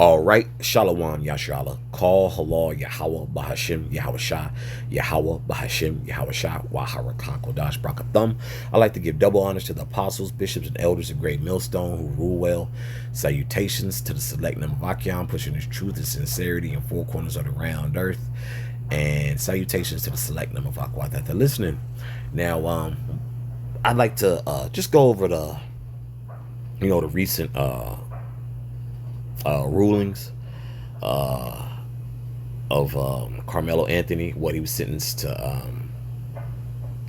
All right, Shalom Yashala. Call Halal Yahweh Bahashim Yahweh Shah Yahweh Bahashim Yahweh Shah Waharakan Kodash Brakathum. I like to give double honors to the apostles, bishops, and elders of Great Millstone who rule well. Salutations to the select Namavikian, pushing his truth and sincerity in four corners of the round earth. And salutations to the select Namavikian that they're listening. Now, I'd like to just go over the recent rulings of Carmelo Anthony, what he was sentenced to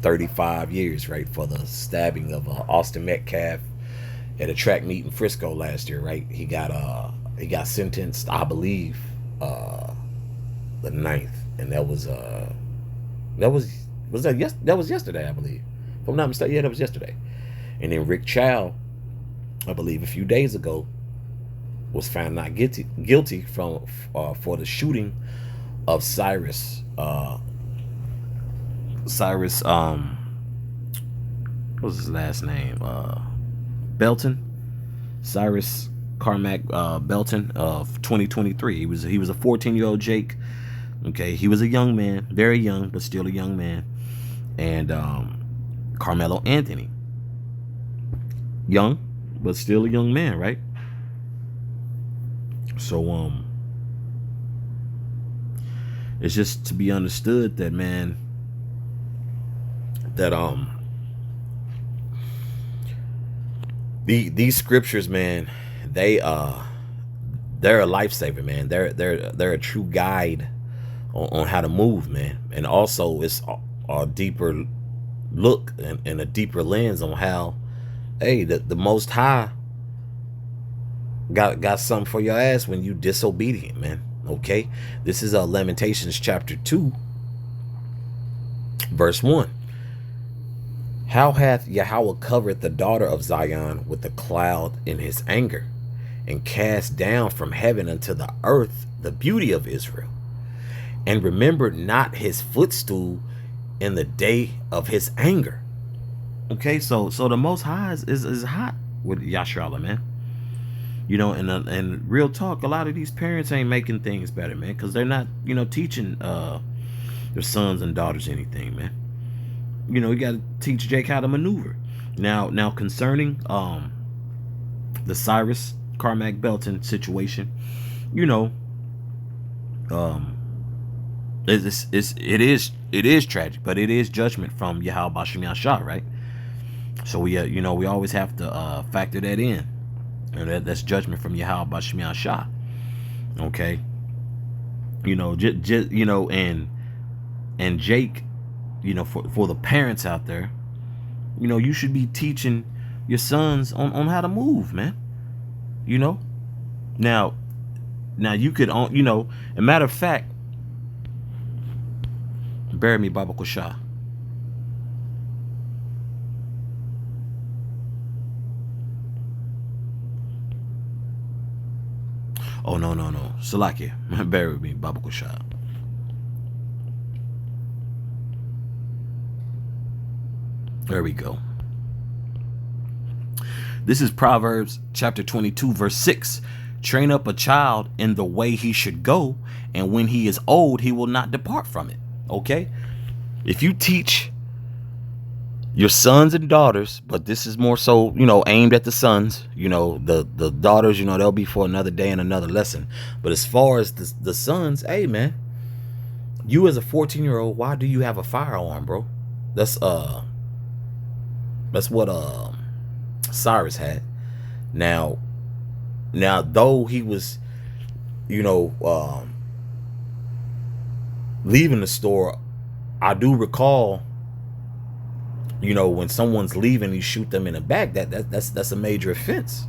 35 years, right, for the stabbing of Austin Metcalf at a track meet in Frisco last year, right? He got sentenced, I believe, the ninth, and that was that was yesterday, I believe. If I'm not mistaken, yeah, that was yesterday. And then Rick Chow, I believe, a few days ago, was found not guilty for the shooting of Cyrus what was his last name, Belton, Cyrus Carmack Belton of 2023. He was a 14-year-old Jake. Okay, he was a young man, very young, but still a young man. And Carmelo Anthony, young but still a young man, right? So it's just to be understood that, man, that these scriptures, man, they're a lifesaver, man. They're a true guide on how to move, man. And also it's a deeper look and a deeper lens on how, hey, the Most High got something for your ass when you disobedient, man. Okay, this is Lamentations chapter 2, verse 1. How hath Yahweh covered the daughter of Zion with a cloud in his anger, and cast down from heaven unto the earth the beauty of Israel, and remembered not his footstool in the day of his anger. Okay, so the Most High is hot with Yasharallah, man. You know, and real talk, a lot of these parents ain't making things better, man, because they're not, teaching their sons and daughters anything, man. You got to teach Jake how to maneuver. Now concerning the Cyrus Carmack Belton situation, it is tragic, but it is judgment from Yahweh Bashim Yashah, right? So we always have to factor that in. And that's judgment from Yahweh Bashim Yashah. Okay, and Jake, for the parents out there, you should be teaching your sons on how to move, man. Now you could, a matter of fact, bury me Baba Kusha. Oh, no. Salakia. Bear with me, Baba Kusha. There we go. This is Proverbs chapter 22, verse 6. Train up a child in the way he should go, and when he is old, he will not depart from it. Okay? If you teach your sons and daughters, but this is more so, aimed at the sons, the daughters, they'll be for another day and another lesson. But as far as the sons, hey, man, you as a 14-year-old, why do you have a firearm, bro? That's what Cyrus had. Now though he was, leaving the store, I do recall, when someone's leaving, you shoot them in the back. That's a major offense.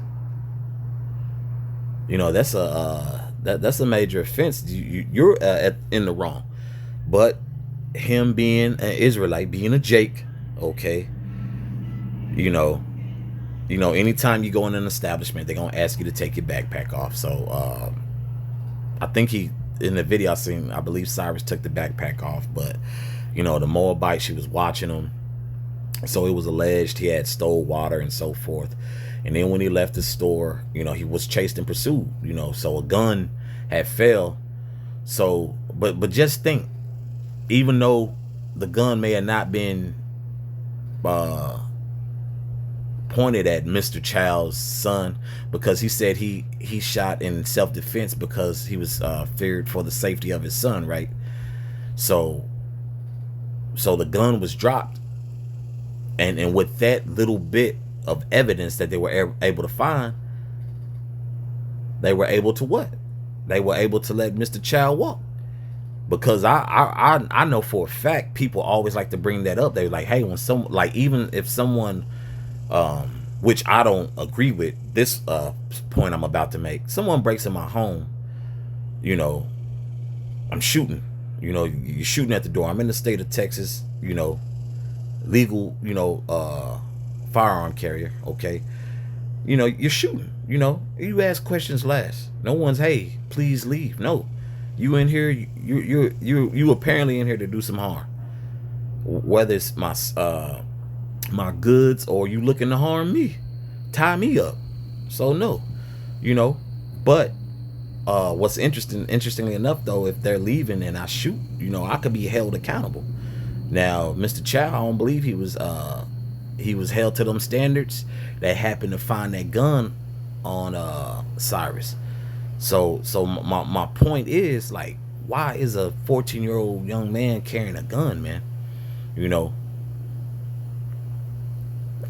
That's a major offense. You're in the wrong. But him being an Israelite, being a Jake, okay, anytime you go in an establishment, they're gonna ask you to take your backpack off. So I think in the video I seen, I believe Cyrus took the backpack off, but the Moabite, she was watching him. So it was alleged he had stole water and so forth. And then when he left the store, you know, he was chased and pursued, you know, so a gun had fell. So, but just think, even though the gun may have not been pointed at Mr. Child's son, because he said he shot in self-defense because he was feared for the safety of his son, right? So the gun was dropped, and with that little bit of evidence that they were able to find, they were able to what? They were able to let Mr. Child walk. Because I know for a fact people always like to bring that up. They're like, hey, when some, like, even if someone, which I don't agree with this point I'm about to make, someone breaks in my home, you know, I'm shooting, you know, you're shooting at the door. I'm in the state of Texas, you know, legal, you know, firearm carrier, okay, you know, you're shooting, you know, you ask questions last. No one's, hey, please leave. No, you in here, you apparently in here to do some harm, whether it's my goods or you looking to harm me, tie me up. So no, you know. But what's interestingly enough though, if they're leaving and I shoot, you know, I could be held accountable. Now Mr. Child, I don't believe he was held to them standards. That happened to find that gun on Cyrus. So my point is, like, why is a 14-year-old young man carrying a gun, man? You know,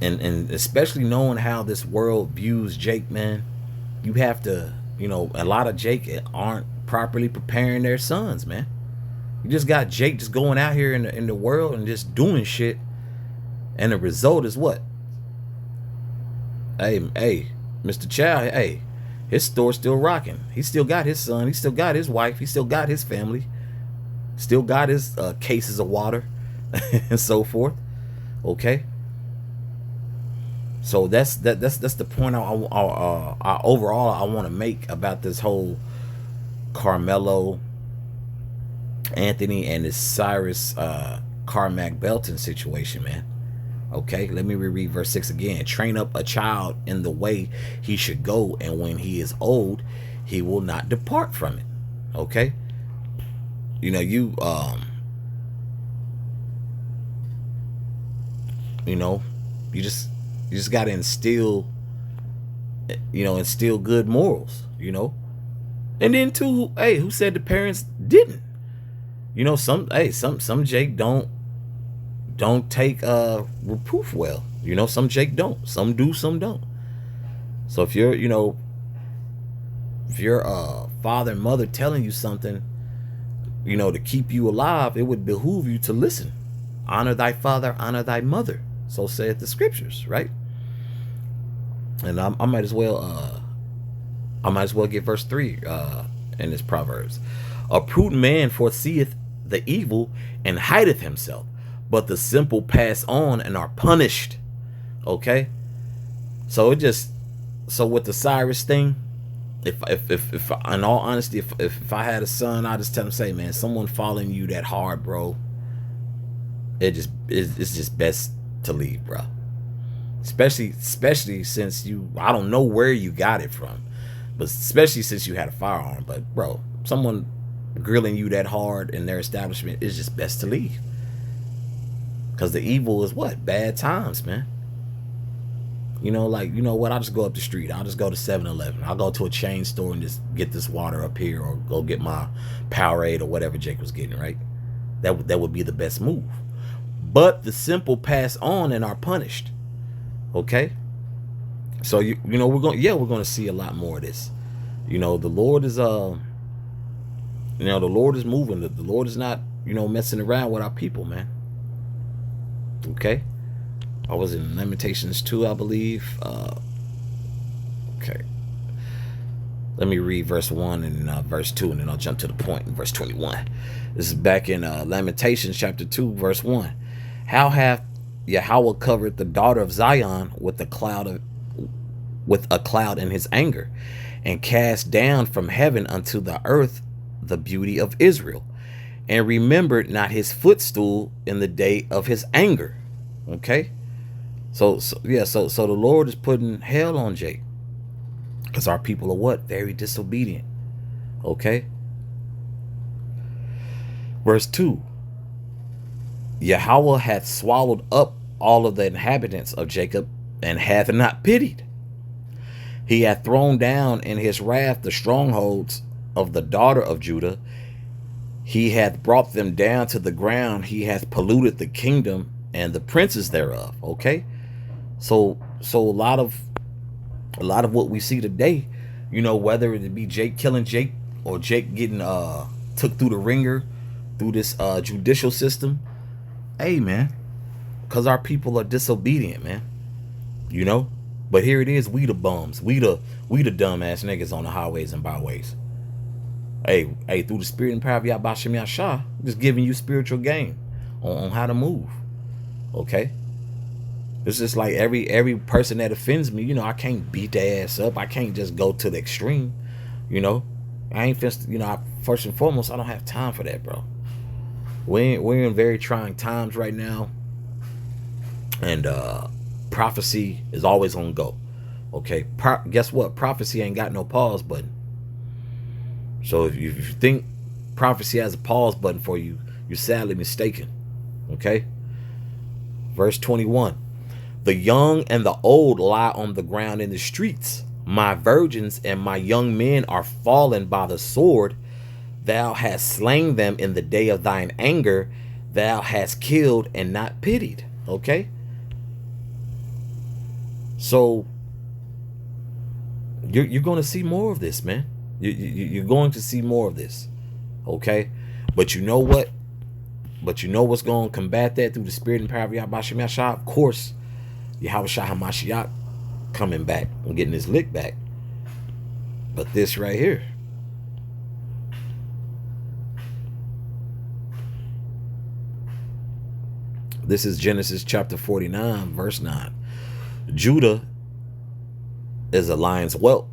and especially knowing how this world views Jake, man, you have to, you know, a lot of Jake aren't properly preparing their sons, man. You just got Jake just going out here in the world and just doing shit, and the result is what? Hey, Mr. Child, hey, his store's still rocking. He still got his son. He still got his wife. He still got his family. Still got his cases of water and so forth. Okay. So that's the point I overall I want to make about this whole Carmelo Anthony and this Cyrus Carmack Belton situation, man. Okay, let me reread verse 6 again. Train up a child in the way he should go, and when he is old, he will not depart from it. Okay, you know, you know, you just got to instill good morals, you know. And then too, hey, who said the parents didn't? You know, some Jake don't take reproof well. You know, some Jake don't. Some do, some don't. So if you're, you know, if your father and mother telling you something, you know, to keep you alive, it would behoove you to listen. Honor thy father, honor thy mother. So saith the scriptures, right? And I might as well get verse 3 in this Proverbs. A prudent man foreseeth the evil and hideth himself, but the simple pass on and are punished. Okay, so with the Cyrus thing, if in all honesty, if I had a son, I just tell him, say, man, someone following you that hard, bro, it's just best to leave, bro. Especially since I don't know where you got it from, but especially since you had a firearm. But bro, someone grilling you that hard in their establishment, is just best to leave. Because the evil is what? Bad times, man. You know, like, you know what? I'll just go up the street. I'll just go to 7-Eleven. I'll go to a chain store and just get this water up here, or go get my Powerade or whatever Jake was getting, right? That would be the best move. But the simple pass on and are punished. Okay? So, you know, we're going to see a lot more of this. You know, the Lord is the Lord is moving. The Lord is not, you know, messing around with our people, man. Okay, I was in Lamentations 2, I believe. Okay, let me read verse 1 and verse 2, and then I'll jump to the point in verse 21. This is back in Lamentations chapter 2, verse 1. How hath Yahweh covered the daughter of Zion with a cloud in his anger, and cast down from heaven unto the earth the beauty of Israel, and remembered not his footstool in the day of his anger. Okay, So the Lord is putting hell on Jake because our people are what? Very disobedient. Okay. Verse 2. Yahweh hath swallowed up all of the inhabitants of Jacob and hath not pitied. He hath thrown down in his wrath the strongholds of the daughter of Judah. He hath brought them down to the ground. He hath polluted the kingdom and the princes thereof. Okay. So a lot of what we see today, whether it be Jake killing Jake or Jake getting took through the ringer through this judicial system. Hey man, because our people are disobedient, man. But here it is, we the bums, we the dumbass niggas on the highways and byways. Hey, through the spirit and power of Yahweh Shem Yahshua, just giving you spiritual game on how to move. Okay. It's just like every person that offends me, I can't beat their ass up. I can't just go to the extreme. I ain't first and foremost, I don't have time for that, bro. We're in very trying times right now. And prophecy is always on go. Okay. Guess what? Prophecy ain't got no pause button. So if you think prophecy has a pause button for you, you're sadly mistaken. Okay. Verse 21. The young and the old lie on the ground in the streets. My virgins and my young men are fallen by the sword. Thou hast slain them in the day of thine anger. Thou hast killed and not pitied. Okay. So you're going to see more of this, man. You're going to see more of this. Okay. But you know what? But you know what's going to combat that through the spirit and power of Yahweh Shem Yahshua? Of course, Yahweh Shah HaMashiach coming back and getting his lick back. But this right here. This is Genesis chapter 49, verse 9. Judah is a lion's whelp.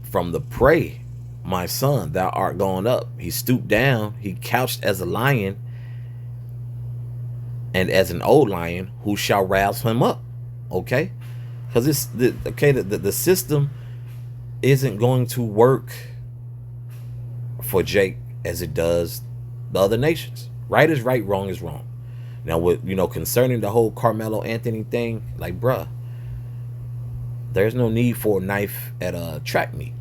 From the prey, my son, thou art gone up. He stooped down. He couched as a lion and as an old lion, who shall rouse him up. Okay. Because the system isn't going to work for Jake as it does the other nations. Right is right, wrong is wrong. Now, with concerning the whole Carmelo Anthony thing, like, bruh, there's no need for a knife at a track meet.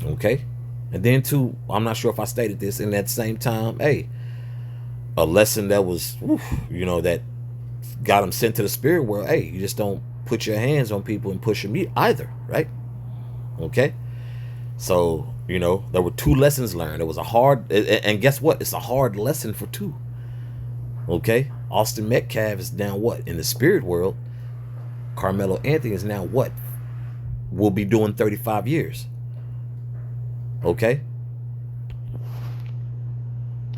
Okay. And then too, I'm not sure if I stated this, and at the same time, hey, a lesson that was, that got him sent to the spirit world. Hey, you just don't put your hands on people and push them either, right? Okay. So, there were two lessons learned. It was a hard, and guess what? It's a hard lesson for two. Okay. Austin Metcalf is now what? In the spirit world. Carmelo Anthony is now what? Will be doing 35 years. Okay.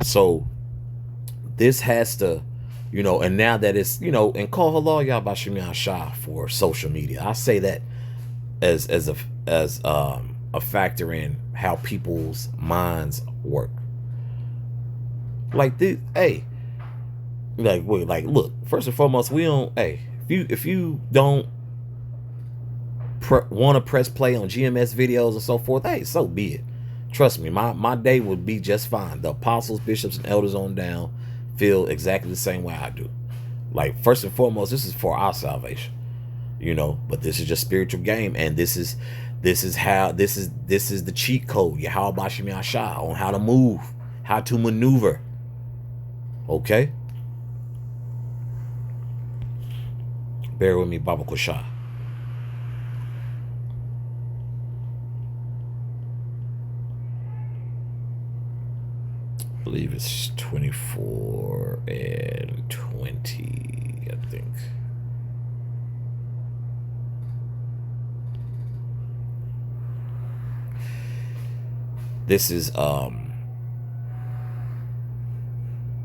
So this has to, and now that it's, and call halal Yahweh Shem Yahshua for social media. I say that as a factor in how people's minds work. Like this, hey, look, first and foremost, we don't, hey, if you don't want to press play on GMS videos and so forth, hey, so be it. Trust me, my day would be just fine. The apostles, bishops, and elders on down feel exactly the same way I do. Like, first and foremost, this is for our salvation, but this is just spiritual game, and this is the cheat code, Yahweh Shem Yahshua, on how to move, how to maneuver. Okay. Bear with me, Baba Kusha. I believe it's 24 and 20, I think. This is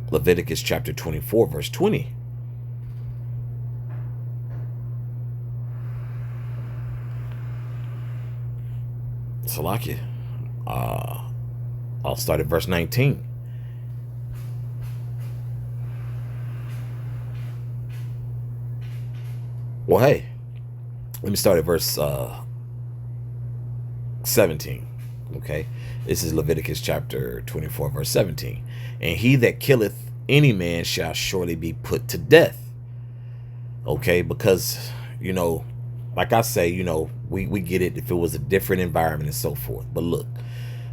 Leviticus chapter 24, verse 20. Salakia. I'll start at verse 19. Well, hey, let me start at verse 17. Okay, this is Leviticus chapter 24, verse 17. And he that killeth any man shall surely be put to death. Okay, because, you know, like I say, you know, we get it if it was a different environment and so forth. But look,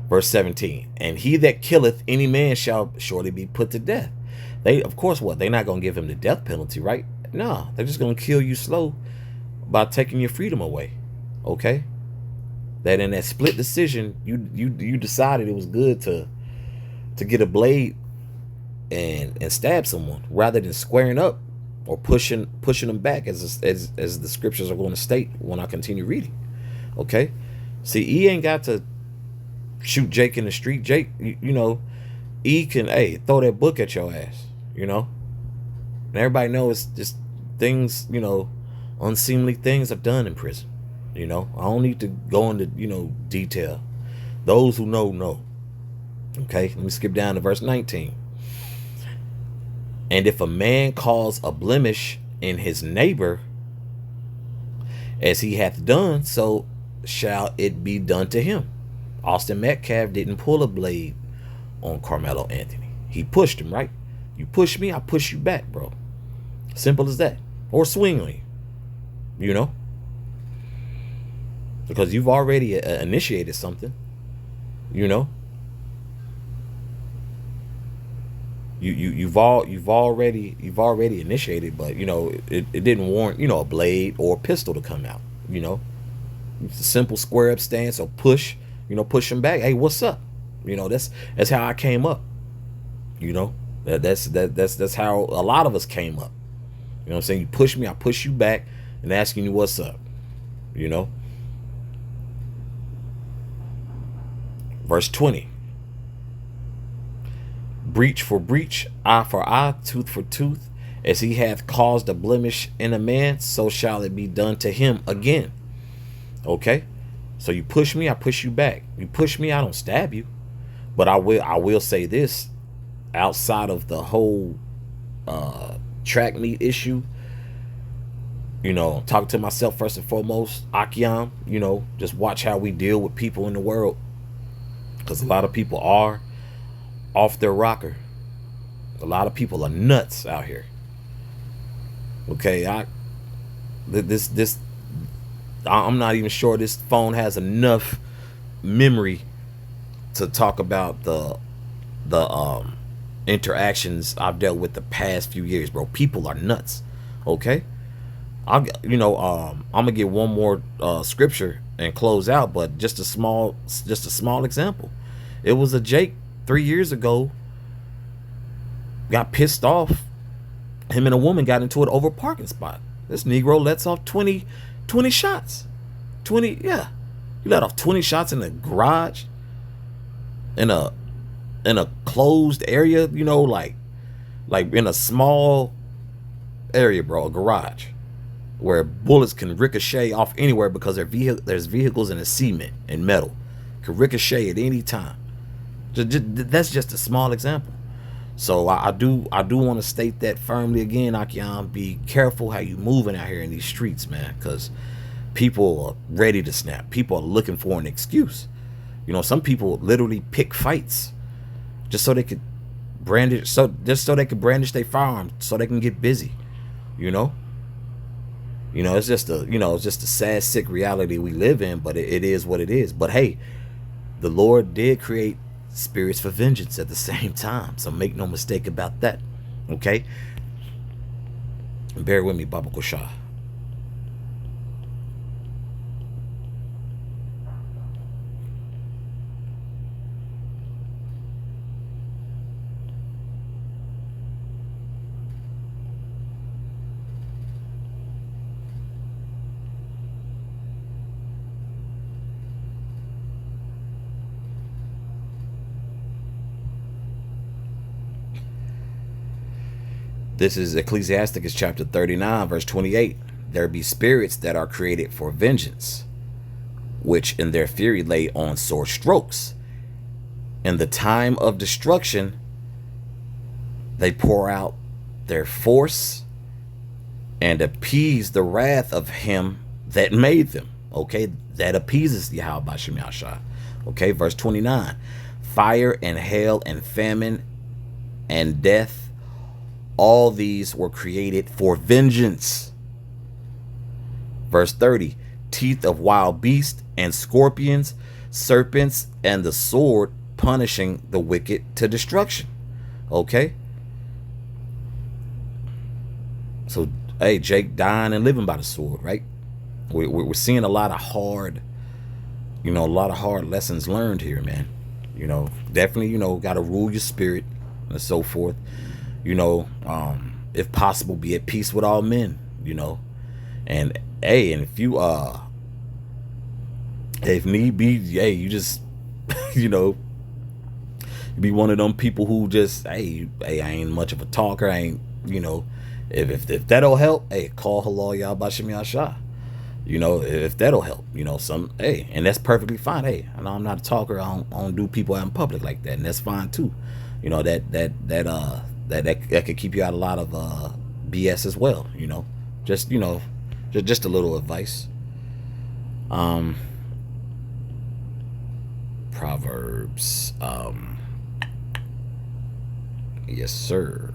verse 17, and he that killeth any man shall surely be put to death. They, of course, what? They're not going to give him the death penalty, right? No, they're just going to kill you slow by taking your freedom away. Okay, that in that split decision, you decided it was good to get a blade and stab someone rather than squaring up or pushing them back, as the scriptures are going to state when I continue reading. Okay, see, E ain't got to shoot Jake in the street. Jake, you know, E can, hey, throw that book at your ass, you know. And everybody knows it's just things, you know, unseemly things are done in prison. You know, I don't need to go into, you know, detail. Those who know. Okay, let me skip down to verse 19. And if a man cause a blemish in his neighbor, as he hath done, so shall it be done to him. Austin Metcalf didn't pull a blade on Carmelo Anthony. He pushed him, right? You push me, I push you back, bro. Simple as that. Or Swingley, you know, because you've already initiated something, you know. You've already initiated, but you know it didn't warrant, you know, a blade or a pistol to come out. You know, it's a simple square up stance or push. You know, push them back. Hey, what's up? You know, that's how I came up. You know, that's how a lot of us came up. You know what I'm saying? You push me, I push you back, and asking you what's up. You know. Verse 20. Breach for breach, eye for eye, tooth for tooth. As he hath caused a blemish in a man, so shall it be done to him again. Okay, so you push me, I push you back. You push me, I don't stab you. But I will say this, outside of the whole track meet issue, you know, talking to myself first and foremost, Akiam, you know, just watch how we deal with people in the world, because a lot of people are off their rocker. A lot of people are nuts out here. Okay, I'm not even sure this phone has enough memory to talk about the interactions I've dealt with the past few years, bro. People are nuts. Okay, I'm gonna get one more scripture and close out, but just a small example. It was a Jake 3 years ago, got pissed off. Him and a woman got into it over a parking spot. This Negro lets off 20 shots. 20, yeah. He let off 20 shots in the garage. In a closed area, you know, like in a small area, bro, a garage, where bullets can ricochet off anywhere because there's vehicles in a cement and metal. Can ricochet at any time. That's just a small example. So I do want to state that firmly again, Akiam. Be careful how you moving out here in these streets, man, because people are ready to snap. People are looking for an excuse. You know, some people literally pick fights just so they could brandish, so they could brandish their firearms, so they can get busy. You know, it's just a sad, sick reality we live in. But it is what it is. But hey, the Lord did create spirits for vengeance at the same time, so make no mistake about that. Okay, bear with me, Baba Kosha. This is Ecclesiasticus chapter 39, verse 28. There be spirits that are created for vengeance, which in their fury lay on sore strokes. In the time of destruction, they pour out their force and appease the wrath of him that made them. Okay, that appeases Yahweh Bashem Yahshua. Okay, verse 29. Fire and hail and famine and death, all these were created for vengeance. Verse 30. Teeth of wild beasts and scorpions, serpents, and the sword, punishing the wicked to destruction. Okay, so hey, Jake dying and living by the sword, right? We're seeing a lot of hard, a lot of hard lessons learned here, man. Definitely, got to rule your spirit and so forth. If possible, be at peace with all men. And hey, and if need be, hey, you just, be one of them people who just, hey, I ain't much of a talker. I ain't, if that'll help, hey, call Halal Yah Bashem Yahshua. If that'll help, hey, and that's perfectly fine. Hey, I know I'm not a talker. I don't do people out in public like that, and that's fine too. That could keep you out a lot of BS as well. Just a little advice. Proverbs. Yes, sir.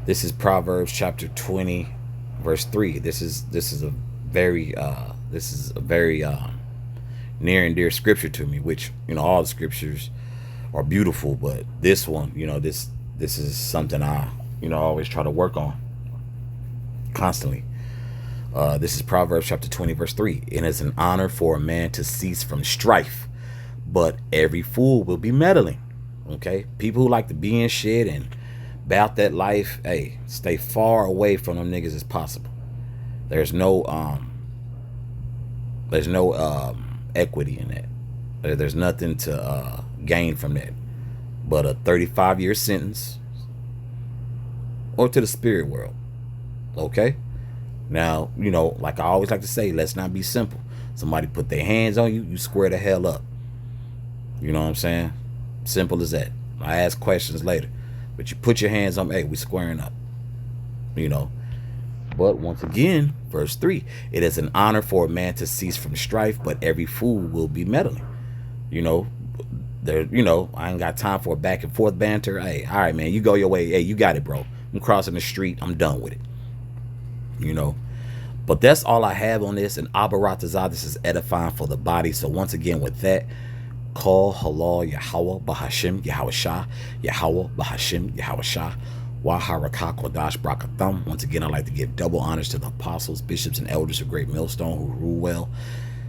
This is Proverbs chapter 20, verse 3. This is a very near and dear scripture to me, which, all the scriptures are beautiful, but this one, this is something I, always try to work on constantly. This is Proverbs chapter 20, verse 3. It is an honor for a man to cease from strife, but every fool will be meddling. Okay, people who like to be in shit and about that life, hey, stay far away from them niggas as possible. There's no equity in that. There's nothing to gain from that but a 35-year sentence or to the spirit world. Okay, now, like I always like to say, let's not be simple. Somebody put their hands on you, you square the hell up. You know what I'm saying? Simple as that. I ask questions later, but you put your hands on me, hey, we squaring up. But once again, verse 3, it is an honor for a man to cease from strife, but every fool will be meddling. I ain't got time for a back and forth banter. Hey, all right, man, you go your way. Hey, you got it, bro. I'm crossing the street. I'm done with it. But that's all I have on this. And Abaratazah, this is edifying for the body. So once again, with that, call Halal Yahweh Bahashim Yahweh Yahweh Bahashim Yahweh Waharaka Kodash Brakatham. Once again, I'd like to give double honors to the apostles, bishops, and elders of Great Millstone who rule well.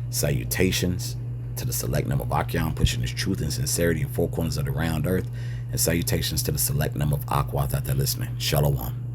Salutations to the select number of Akyam, pushing his truth and sincerity in four corners of the round earth. And salutations to the select number of Aquat that they're listening. Shalom.